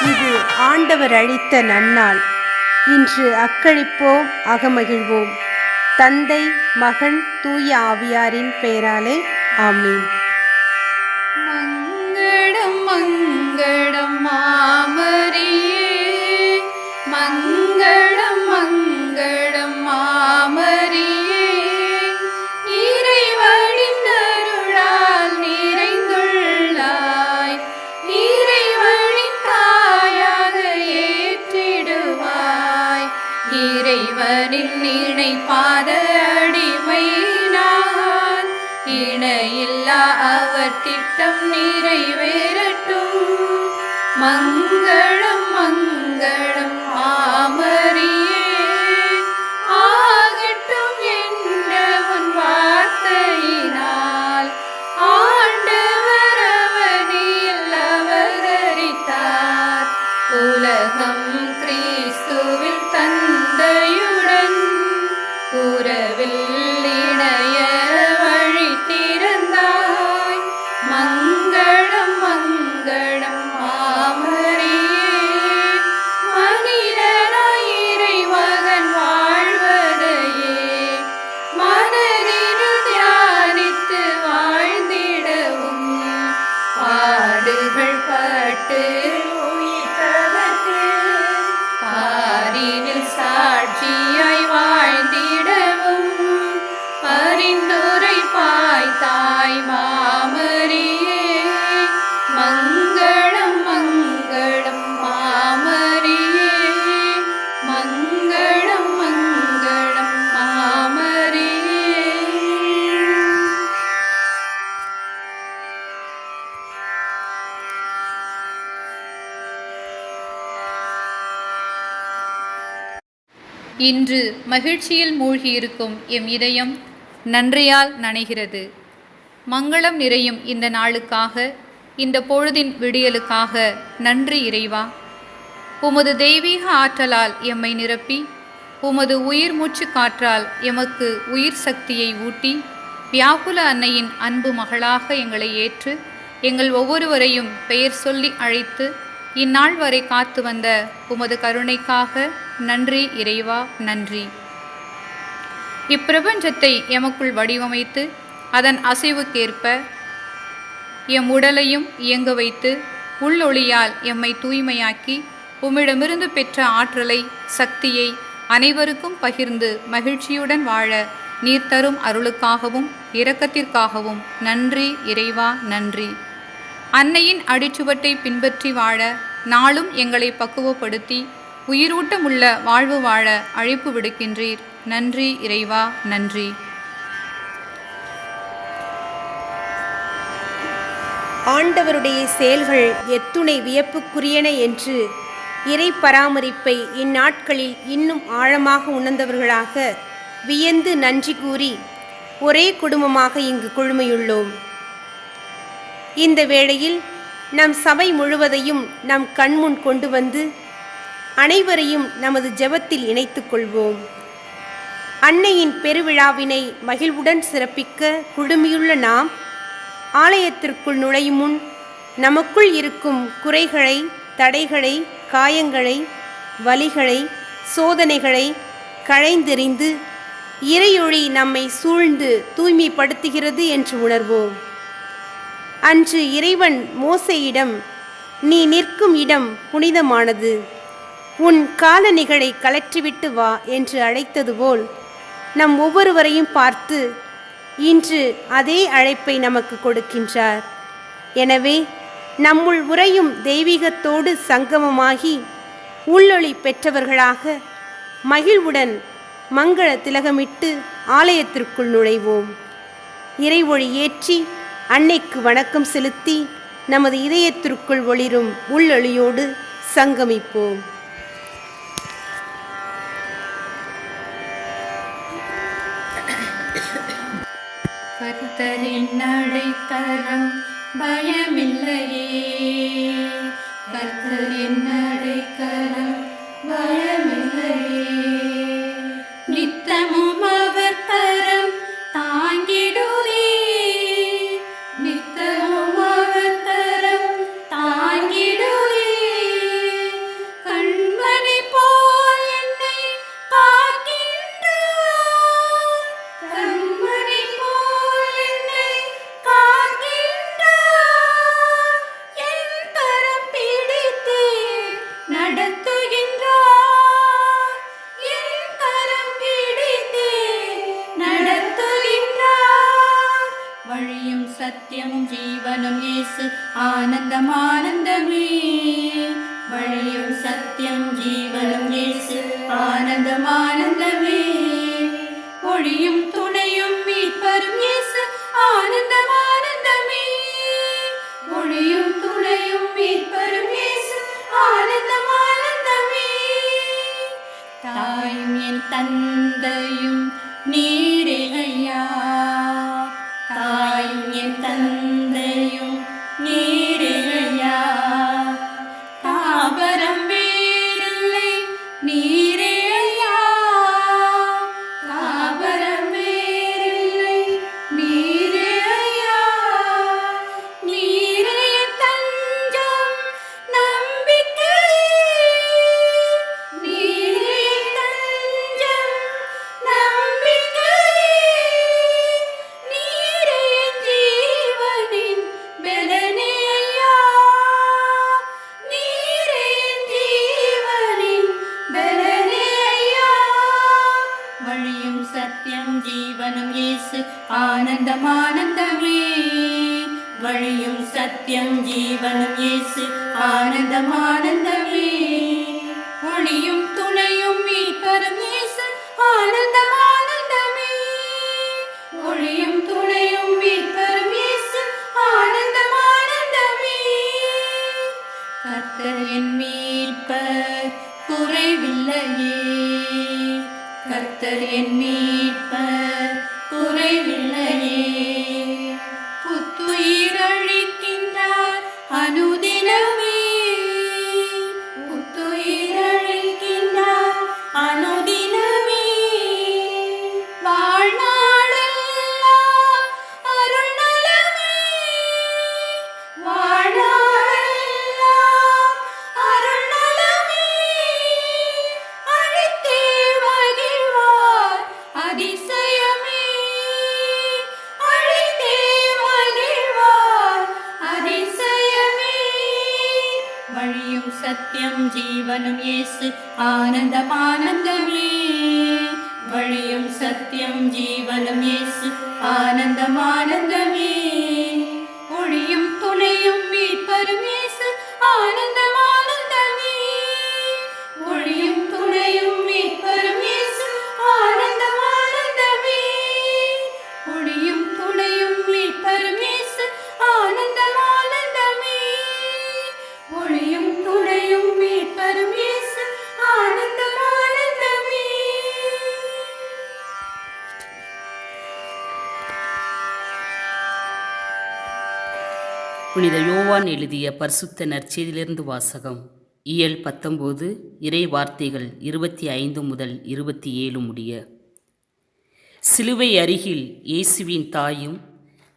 இது ஆண்டவர் அளித்த நன்னாள். இன்று அக்களிப்போம், அகமகிழ்வோம். தந்தை, மகன், தூய ஆவியாரின் பெயராலே ஆமீன். மங்களம் மங்களம் மாமரியே, மங்களம் மங்களம் மாமரியே, இறைவனின் அருளால் நிறைந்துள்ளாய், இறைவனின் தாயாக ஏற்றிடுவாய், இறைவனின் இணைப்பாத அடிமை நான், இணையில்லா அவர் திட்டம் நிறைவேறட்டும். மங்களம் மங்களம் மாமரியே, ஆகட்டும் என்ற உன் வார்த்தையினால் ஆண்டவர் அவனில் அவதரித்தார். உலகம் கிறிஸ்துவில் தந்தையுடன் உறவில் இணைய வழி திறந்தாய். மங்களம் மங்களம் மாமரியே, மனிதனாய் இறைமகன் வாழ்வதையே மனதில் தியானித்து வாழ்ந்திடவும், பாடுகள் பட்டு உயிர்த்தவர்க்கு பாரினில் சாட்சியாய் வாழ்ந்திடவும் பரிந்துரை பாய்த்தாய் மாமரியே. மங்களம் மங்களம் மாமரியே, மங்களம் மங்களம் மாமரியே. இன்று மகிழ்ச்சியில் மூழ்கியிருக்கும் எம் இதயம் நன்றியால் நனைகிறது. மங்களம் நிறையும் இந்த நாளுக்காக, இந்த பொழுதின் விடியலுக்காக நன்றி இறைவா. உமது தெய்வீக ஆற்றலால் எம்மை நிரப்பி, உமது உயிர் மூச்சு காற்றால் எமக்கு உயிர் சக்தியை ஊட்டி, வியாகுல அன்னையின் அன்பு மகளாக எங்களை ஏற்று, எங்கள் ஒவ்வொருவரையும் பெயர் சொல்லி அழைத்து இந்நாள் வரை காத்து வந்த உமது கருணைக்காக நன்றி இறைவா, நன்றி. இப்பிரபஞ்சத்தை எமக்குள் வடிவமைத்து அதன் அசைவுக்கேற்ப எம் உடலையும் இயங்க வைத்து உள்ளொளியால் எம்மை தூய்மையாக்கி உம்மிடமிருந்து பெற்ற ஆற்றலை, சக்தியை அனைவருக்கும் பகிர்ந்து மகிழ்ச்சியுடன் வாழ நீர் தரும் அருளுக்காகவும் இரக்கத்திற்காகவும் நன்றி இறைவா, நன்றி. அன்னையின் அடிச்சுவட்டை பின்பற்றி வாழ நாளும் எங்களை பக்குவப்படுத்தி உயிரூட்டமுள்ள வாழ்வு வாழ அழைப்பு விடுக்கின்றீர். நன்றி இறைவா, நன்றி. ஆண்டவருடைய செயல்கள் எத்துணை வியப்புக்குரியன என்று இறை பராமரிப்பை இந்நாட்களில் இன்னும் ஆழமாக உணர்ந்தவர்களாக வியந்து நன்றி கூறி ஒரே குடும்பமாக இங்கு குழுமையுள்ளோம். இந்த வேளையில் நம் சபை முழுவதையும் நம் கண்முன் கொண்டு வந்து அனைவரையும் நமது ஜெபத்தில் இணைத்துக் கொள்வோம். அன்னையின் பெருவிழாவினை மகிழ்வுடன் சிறப்பிக்க குழுமியுள்ள நாம் ஆலயத்திற்குள் நுழையும் முன் நமக்குள் இருக்கும் குறைகளை, தடைகளை, காயங்களை, வலிகளை, சோதனைகளை களைந்தெறிந்து இறையொளி நம்மை சூழ்ந்து தூய்மைப்படுத்துகிறது என்று உணர்வோம். அன்று இறைவன் மோசேயிடம், நீ நிற்கும் இடம் புனிதமானது, உன் காலணிகளை கலற்றிவிட்டு வா என்று அழைத்தது போல் நம் ஒவ்வொருவரையும் பார்த்து இன்று அதே அழைப்பை நமக்கு கொடுக்கின்றார். எனவே நம்முள் உறையும் தெய்வீகத்தோடு சங்கமமாகி உள்ளொளி பெற்றவர்களாக மகிழ்வுடன் மங்கள திலகமிட்டு ஆலயத்திற்குள் நுழைவோம். இறைவொளி ஏற்றி அன்னைக்கு வணக்கம் செலுத்தி நமது இதயத்திற்குள் ஒளிரும் உள்ளொளியோடு சங்கமிப்போம். கர்த்தரின் அடைக்கலம் பயமில்லையே, கர்த்தரின் அடைக்கலம் பயமில்லையே, நித்தமும் அவர் கரம் தாங்கிடுவே, நித்தமும் அவர் கரம் தாங்கிடுவே, சத்தியமும் ஜீவனும் இயேசு ஆனந்தம் ஆனந்தமே. வழியும் சத்தியம் ஜீவனும் இயேசு ஆனந்தம் ஆனந்தமே. ஒளியும் துணையும் மீட்பரும் இயேசு ஆனந்தம் ஆனந்தமே. ஒளியும் துணையும் மீட்பரும் இயேசு ஆனந்தம் ஆனந்தமே. தாயும் என் தந்தையும் நீரே ஐயா, தாயும் என் தந்தையும் நீரே ஐயா. தாபரம் வேறில்லை நீரே ஐயா, தாபரம் வேறில்லை நீரே ஐயா. நீரே என் தஞ்சம் நம்பிக்கை, நீரே என் தஞ்சம் நம்பிக்கை. நீரே என் ஜீவனின் பலனே ஐயா, நீரே என் ஜீவனின் பலனே ஐயா. வழியும் சத்தியம் ஜீவனும் இயேசு ஆனந்தம் ஆனந்தமே. வழியும் சத்தியம் ஜீவனும் இயேசு ஆனந்தம் ஆனந்தமே. ஒளியும் துணையும் மீட்பரும் இயேசு ஆனந்தம் ஆனந்தமே. ஒளியும் துணையும் மீட்பரும் இயேசு ஆனந்தம் ஆனந்தமே. கர்த்தர் என் மீட்பர் குறைவில்லையே, கர்த்தர் என் மீட்பர் குறைவில்லையே. புத்துயிர் அளிக்கின்றார் அனுதினமே, புத்துயிர் அளிக்கின்றார் அனுதினமே. வாழ்நாளெல்லாம் அருள் நலமே, வாழ்நாளெல்லாம் அருள் நலமே. அழைத்தே மகிழ்வார் அதிசயமே, அழைத்தே மகிழ்வார் அதிசயமே. வழியும் சத்தியம் ஜீவனும் இயேசு ஆனந்தம் ஆனந்தமே. வழியும் சத்தியம் ஜீவனும் இயேசு ஆனந்தம் ஆனந்தமே. ஒளியும் துணையும் மீட்பரும் இயேசு ஆனந்தம் ஆனந்தமே. ஒளியும் துணையும் மீட்பரும் இயேசு ஆனந்தம் ஆனந்தமே. ஒளியும் துணையும் மீட்பரும் இயேசு ஆனந்தம் ஆனந்தமே. ஒளியும் துணையும் மீட்பரும் இயேசு ஆனந்தம் ஆனந்தமே. புனித யோவான் எழுதிய பரிசுத்த நற்செய்தியிலிருந்து வாசகம். இயல் 19 இறை வார்த்தைகள் 25 முதல் 27 முடிய. சிலுவை அருகில் இயேசுவின் தாயும்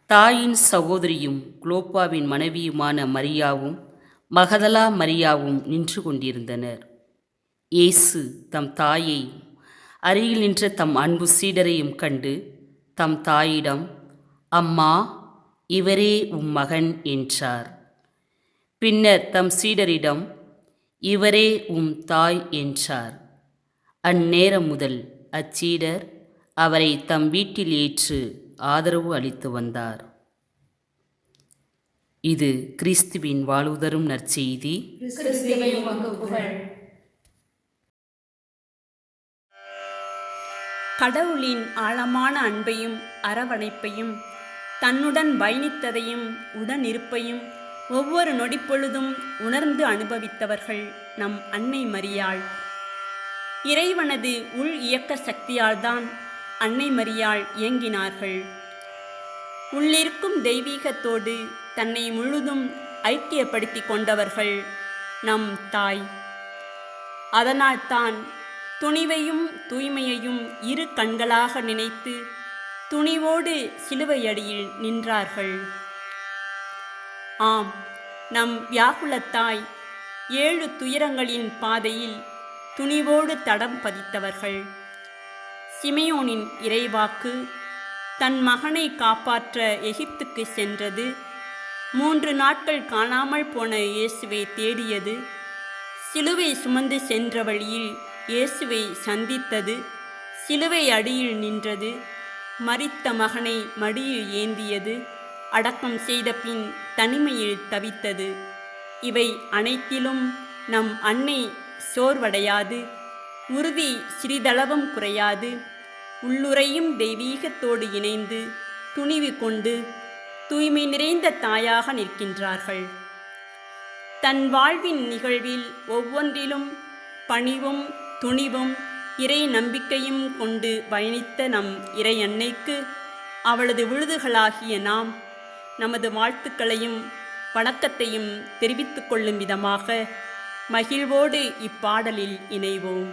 தாயின் சகோதரியும் குளோப்பாவின் மனைவியுமான மரியாவும் மகதலா மரியாவும் நின்று கொண்டிருந்தனர். இயேசு தம் தாயையும் அருகில் நின்ற தம் அன்பு சீடரையும் கண்டு தம் தாயிடம், அம்மா, இவரே உம் மகன் என்றார். பின்னர் தம் சீடரிடம், இவரே உம் தாய் என்றார். அந்நேரம் முதல் அச்சீடர் அவரை தம் வீட்டில் ஏற்று ஆதரவு அளித்து வந்தார். இது கிறிஸ்துவின் வாழ்வுதரும் நற்செய்தி. கடவுளின் ஆழமான அன்பையும் அரவணைப்பையும் தன்னுடன் பயணித்ததையும் உடனிருப்பையும் ஒவ்வொரு நொடிப்பொழுதும் உணர்ந்து அனுபவித்தவர்கள் நம் அன்னை மரியாள். இறைவனது உள் இயக்க சக்தியால்தான் அன்னை மரியாள் இயங்கினார்கள். உள்ளிருக்கும் தெய்வீகத்தோடு தன்னை முழுதும் ஐக்கியப்படுத்தி கொண்டவர்கள் நம் தாய். அதனால்தான் துணிவையும் தூய்மையையும் இரு கண்களாக நினைத்து துணிவோடு சிலுவையடியில் நின்றார்கள். ஆம், நம் வியாகுலத்தாய் 7 துயரங்களின் பாதையில் துணிவோடு தடம் பதித்தவர்கள். சிமியோனின் இறைவாக்கு தன் மகனை காப்பாற்ற எகிப்துக்கு சென்றது, 3 நாட்கள் காணாமல் போன இயேசுவை தேடியது, சிலுவை சுமந்து சென்ற வழியில் இயேசுவை சந்தித்தது, சிலுவை அடியில் நின்றது, மரித்த மகனை மடியில் ஏந்தியது, அடக்கம் செய்த பின் தனிமையில் தவித்தது. இவை அனைத்திலும் நம் அன்னை சோர்வடையாது, உறுதி சிறிதளவும் குறையாது, உள்ளுறையும் தெய்வீகத்தோடு இணைந்து துணிவு கொண்டு தூய்மை நிறைந்த தாயாக நிற்கின்றார்கள். தன் வாழ்வின் நிகழ்வில் ஒவ்வொன்றிலும் பணிவும் துணிவும் இறை நம்பிக்கையும் கொண்டு பயணித்த நம் இறை அன்னைக்கு அவளது விழுதுகளாகிய நாம் நமது வாழ்த்துக்களையும் வணக்கத்தையும் தெரிவித்துக் கொள்ளும் விதமாக மகிழ்வோடு இப்பாடலில் இணைவோம்.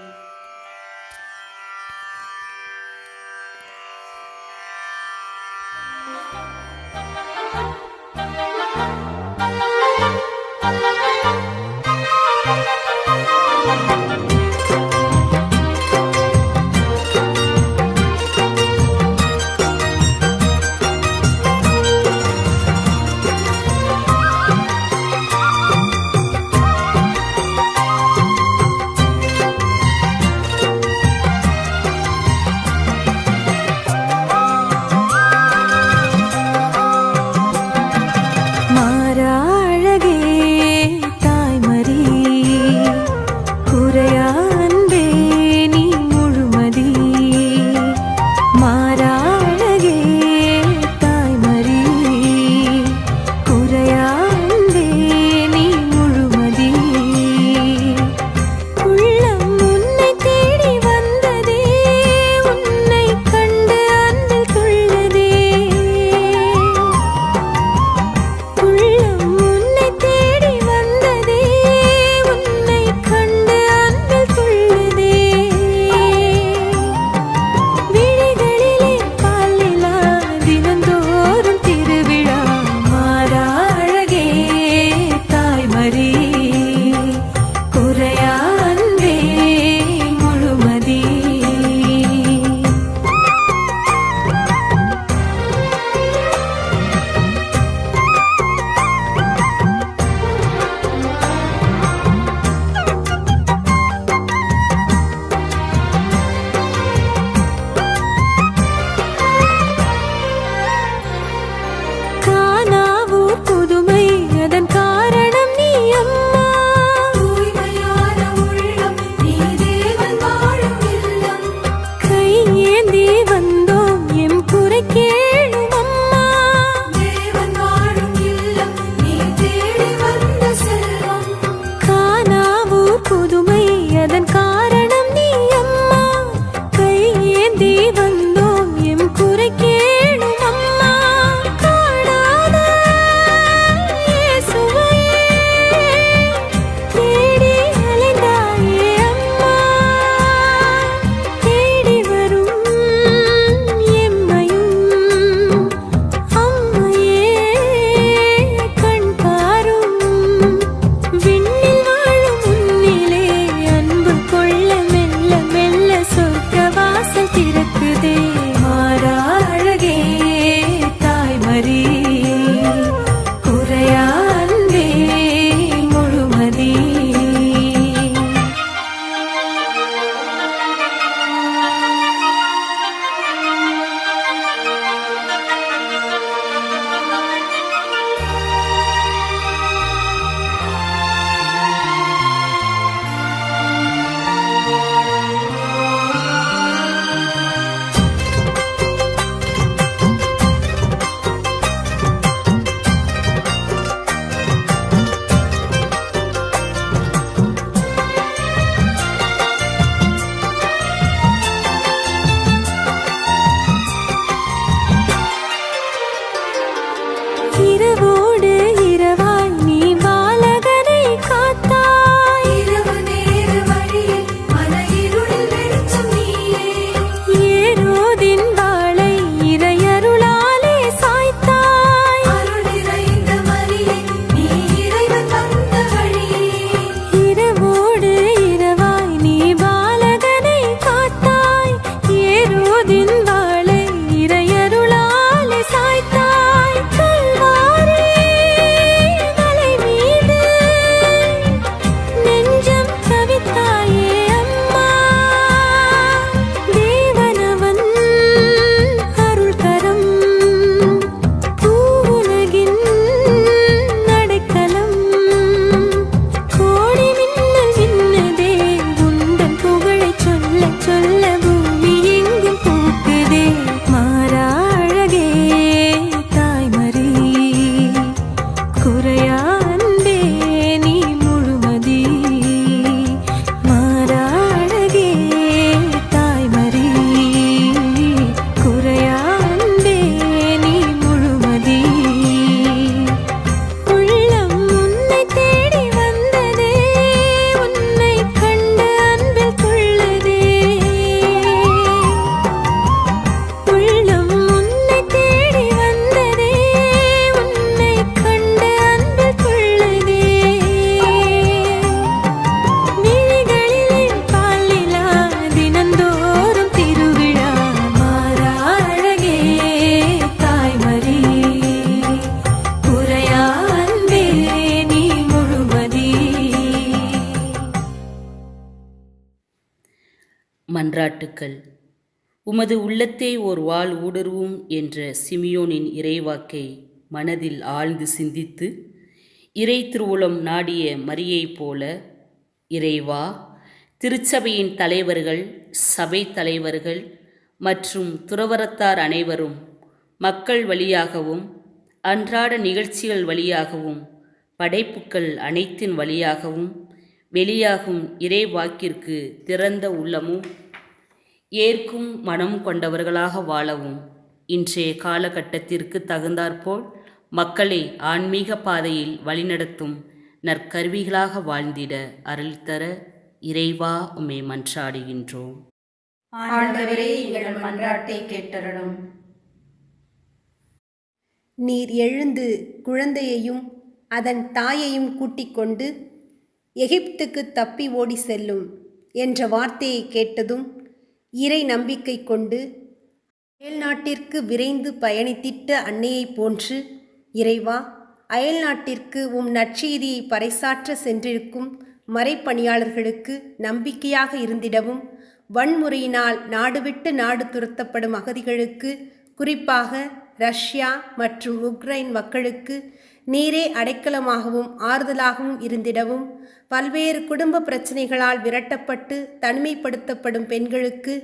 மன்றாட்டுக்கள். உமது உள்ளத்தே ஓர் வாள் ஊடுருவும் என்ற சிமியோனின் இறைவாக்கை மனதில் ஆழ்ந்து சிந்தித்து இறை திருவுளம் நாடிய மரியைப் போல, இறைவா, திருச்சபையின் தலைவர்கள், சபை தலைவர்கள் மற்றும் துறவறத்தார் அனைவரும் மக்கள் வழியாகவும் அன்றாட நிகழ்ச்சிகள் வழியாகவும் படைப்புக்கள் அனைத்தின் வழியாகவும் வெளியாகும் இறை வாக்கிற்கு திறந்த உள்ளமும் ஏற்கும் மனம் கொண்டவர்களாக வாழவும் இன்றைய காலகட்டத்திற்கு தகுந்தாற்போல் மக்களை ஆன்மீக பாதையில் வழிநடத்தும் நற்கருவிகளாக வாழ்ந்திட அருள் தர இறைவா உம்மை மன்றாடுகின்றோம். ஆண்டவரே, எங்கள் மன்றாட்டை கேட்டருளும். நீர் எழுந்து குழந்தையையும் அதன் தாயையும் கூட்டிக் கொண்டு எகிப்துக்கு தப்பி ஓடி செல்லும் என்ற வார்த்தையை கேட்டதும் இறை நம்பிக்கை கொண்டு அயல்நாட்டிற்கு விரைந்து பயணித்திட்ட அன்னையைப் போன்று, இறைவா, அயல்நாட்டிற்கு உம் நற்செய்தியை பறைசாற்ற சென்றிருக்கும் மறைப்பணியாளர்களுக்கு நம்பிக்கையாக இருந்திடவும், வன்முறையினால் நாடு விட்டு நாடு துரத்தப்படும் அகதிகளுக்கு, குறிப்பாக ரஷ்யா மற்றும் உக்ரைன் மக்களுக்கு நீரே அடைக்கலமாகவும் ஆறுதலாகவும் இருந்திடவும், பல்வேறு குடும்ப பிரச்சனைகளால் விரட்டப்பட்டு தனிமைப்படுத்தப்படும் பெண்களுக்கு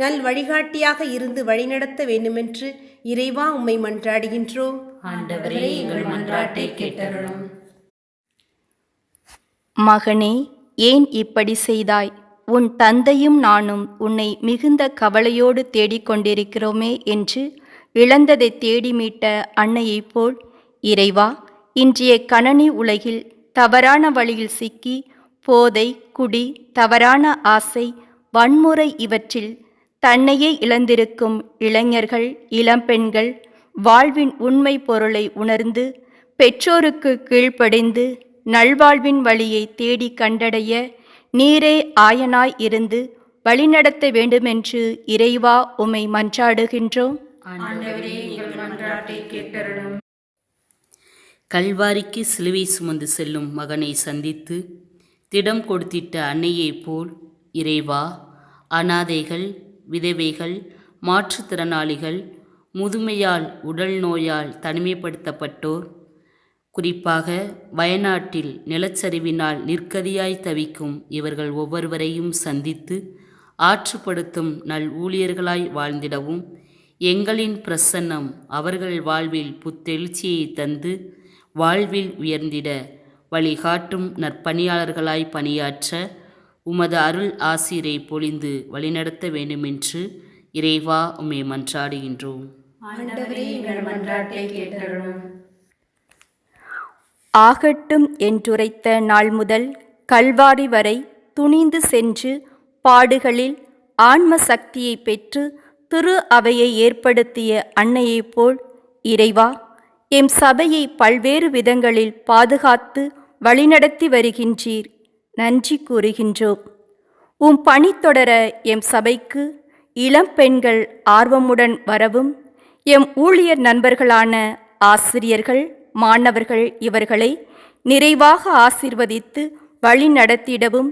நல் வழிகாட்டியாக இருந்து வழிநடத்த வேண்டுமென்று இறைவா உம்மை மன்றாடுகின்றோம். ஆண்டவரே, எங்கள் மன்றாட்டை கேட்டருளும். மகனே, ஏன் இப்படி செய்தாய்? உன் தந்தையும் நானும் உன்னை மிகுந்த கவலையோடு தேடிக்கொண்டிருக்கிறோமே என்று இழந்ததை தேடி மீட்ட அன்னையைப் போல், இறைவா, இன்றைய கணனி உலகில் தவறான வழியில் சிக்கி போதை, குடி, தவறான ஆசை, வன்முறை இவற்றில் தன்னையே இழந்திருக்கும் இளைஞர்கள், இளம்பெண்கள் வாழ்வின் உண்மை பொருளை உணர்ந்து பெற்றோருக்கு கீழ்ப்படிந்து நல்வாழ்வின் வழியை தேடி கண்டடைய நீரே ஆயனாய் இருந்து வழிநடத்த வேண்டுமென்று இறைவா உம்மை மன்றாடுகின்றோம். ஆண்டவரே, எங்கள் மன்றாட்டை கேட்டருளும். கல்வாரிக்கு சிலுவை சுமந்து செல்லும் மகனை சந்தித்து திடம் கொடுத்திட்ட அன்னையைப் போல், இறைவா, அனாதைகள், விதவைகள், மாற்றுத்திறனாளிகள், முதுமையால் உடல் நோயால் தனிமைப்படுத்தப்பட்டோர், குறிப்பாக வயநாட்டில் நிலச்சரிவினால் நிற்கதியாய் தவிக்கும் இவர்கள் ஒவ்வொருவரையும் சந்தித்து ஆற்றுப்படுத்தும் நல் ஊழியர்களாய் வாழ்ந்திடவும், எங்களின் பிரசன்னம் அவர்கள் வாழ்வில் புத்தெழுச்சியை தந்து வாழ்வில் உயர்ந்திட வழிகாட்டும் நற்பணியாளர்களாய் பணியாற்ற உமது அருள் ஆசிரை பொழிந்து வழிநடத்த வேண்டுமென்று இறைவா உம்மை மன்றாடுகின்றோம். ஆண்டவரே, எங்கள் மன்றாட்டை கேட்டருளும். ஆகட்டும் என்றுரைத்த நாள் முதல் கல்வாரி வரை துணிந்து சென்று பாடுகளில் ஆன்ம சக்தியை பெற்று திரு அவையை ஏற்படுத்திய அன்னையைப் போல், இறைவா, எம் சபையை பல்வேறு விதங்களில் பாதுகாத்து வழிநடத்தி வருகின்றீர். நன்றி கூறுகின்றோம். உம் பணி தொடர எம் சபைக்கு இளம் பெண்கள் ஆர்வமுடன் வரவும், எம் ஊழியர் நண்பர்களான ஆசிரியர்கள், மாணவர்கள் இவர்களை நிறைவாக ஆசீர்வதித்து வழி நடத்திடவும்,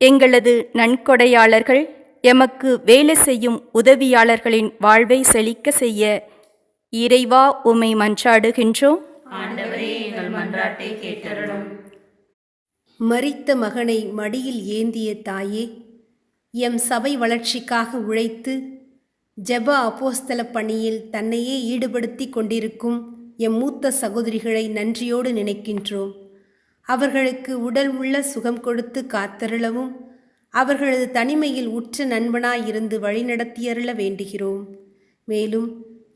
எங்களது நன்கொடையாளர்கள், எமக்கு வேலை செய்யும் உதவியாளர்களின் வாழ்வை செழிக்க செய்ய இறைவா உம்மை மன்றாடுகின்றோம். ஆண்டவரே, எங்கள் மன்றாட்டை கேட்டருளும். மரித்த மகனை மடியில் ஏந்திய தாயே, எம் சபை வளர்ச்சிக்காக உழைத்து ஜெப அப்போஸ்தல பணியில் தன்னையே ஈடுபடுத்தி கொண்டிருக்கும் எம் மூத்த சகோதரிகளை நன்றியோடு நினைக்கின்றோம். அவர்களுக்கு உடல் உள்ள சுகம் கொடுத்து காத்தருளவும், அவர்களது தனிமையில் உற்ற நண்பனாயிருந்து வழிநடத்தியருள வேண்டுகிறோம். மேலும்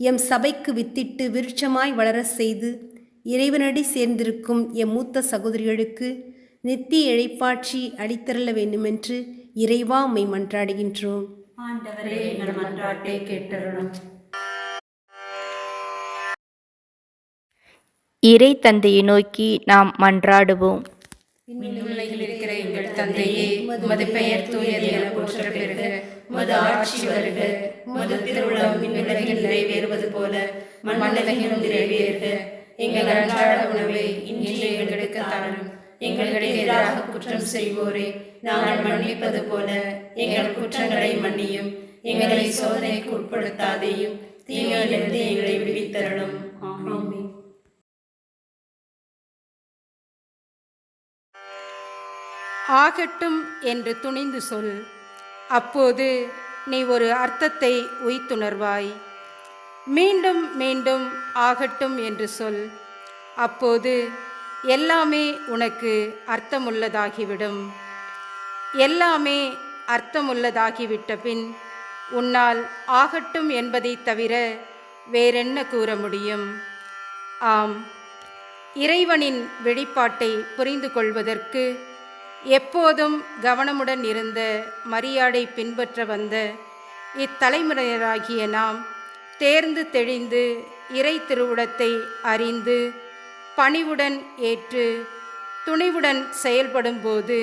எம் சபைக்கு வித்திட்டு விருட்சமாய் வளர செய்து இறைவனடி சேர்ந்திருக்கும் எம் மூத்த சகோதரிகளுக்கு நித்திய இழைப்பாட்சி அளித்தருள வேண்டுமென்று இறைவா உம்மை மன்றாடுகின்றோம். ஆண்டவரே, எங்கள் மன்றாட்டை கேட்டருளும். இறை தந்தையை நோக்கி நாம் மன்றாடுவோம். விண்ணுலகில் இருக்கிற எங்கள் தந்தையே, உமது பெயர் தூயது என போற்ற பெறுக. உமது ஆட்சி வருக. உமது திருவுளம் விண்ணுலகில் நிறைவேறுவது போல மண்ணுலகிலும் நிறைவேறுக. எங்கள் அன்றாட உணவை இன்று எங்களுக்கு தாரும். எங்களுக்கு எதிராக குற்றம் செய்வோரே, நாங்கள் மன்னிப்பது போல எங்கள் குற்றங்களை மன்னியும். எங்களை சோதனைக்கு உட்படுத்தாதேயும், தீமையிலிருந்து எங்களை விடுவித்தருளும். ஆமென். ஆகட்டும் என்று துணிந்து சொல், அப்போது நீ ஒரு அர்த்தத்தை உய்த்துணர்வாய். மீண்டும் மீண்டும் ஆகட்டும் என்று சொல், அப்போது எல்லாமே உனக்கு அர்த்தமுள்ளதாகிவிடும். எல்லாமே அர்த்தமுள்ளதாகிவிட்ட பின் உன்னால் ஆகட்டும் என்பதை தவிர வேறென்ன கூற முடியும்? ஆம், இறைவனின் வெளிப்பாட்டை புரிந்து கொள்வதற்கு எப்போதும் கவனமுடன் இருந்த மரியாதை பின்பற்ற வந்த இத்தலைமுறையராகிய நாம் தேர்ந்து தெளிந்து இறை திருவுடத்தை அறிந்து பணிவுடன் ஏற்று துணிவுடன் செயல்படும்போது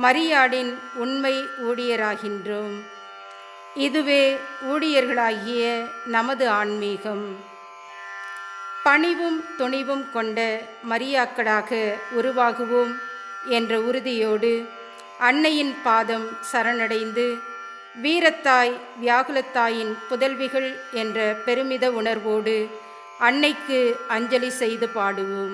மரியாடின் உண்மை ஊழியராகின்றோம். இதுவே ஊழியர்களாகிய நமது ஆன்மீகம். பணிவும் துணிவும் கொண்ட மரியாக்களாக உருவாகுவோம் என்ற உறுதியோடு அன்னையின் பாதம் சரணடைந்து வீரத்தாய் வியாகுலத்தாயின் புதல்விகள் என்ற பெருமித உணர்வோடு அன்னைக்கு அஞ்சலி செய்து பாடுவோம்.